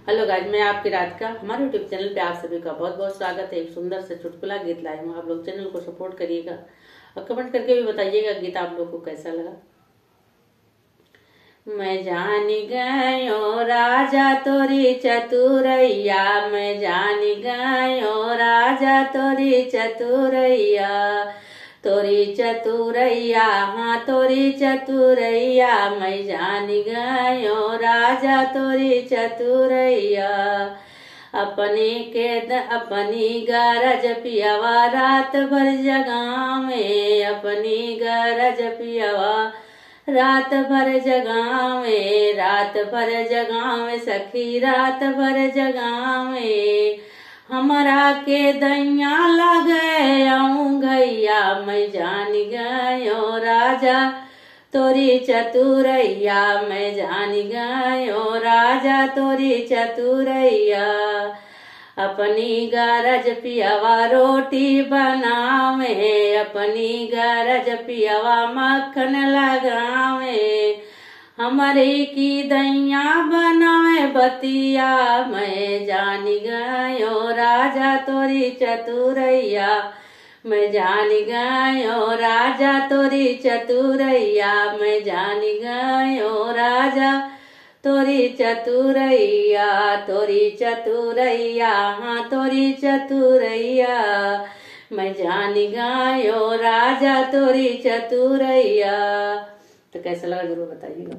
Hello guys, मैं आपकी राधिका। हमारे यूट्यूब चैनल पे आप सभी का बहुत बहुत स्वागत है। एक सुंदर से चुटकुला गीत लाई हूँ। आप लोग चैनल को सपोर्ट करिएगा और कमेंट करके भी बताइएगा गीत आप लोग को कैसा लगा। मैं जान गयो राजा तोरी चतुरैया, मैं जान गयो राजा तोरी चतुरैया, तोरी चतुरैया, हाँ तोरी चतुरैया, मैं जान गयो राजा तोरी चतुरैया। अपनी गरज पियवा रात भर जगावे, अपनी गरज पियवा रात भर जगावे, रात भर जगावे सखी रात भर जगावे। हमरा के दैया लगे गैया, मैं जान गयो राजा तोरी चतुरैया, मैं जान गयो राजा तोरी चतुरैया। अपनी गरज पियवा रोटी बनावे, अपनी गरज पियवा मक्खन लगावे, हमारे की दैया बनावे बतिया, मैं जान गयो राजा तोरी चतुरैया, मैं जान गयो राजा तोरी चतुरैया, मैं जान गयो राजा तोरी चतुरैया, तोरी चतुरैया, हाँ तोरी चतुरैया, मैं जान गयो राजा तोरी चतुरैया। तो कैसा लगा जरूर बताइएगा।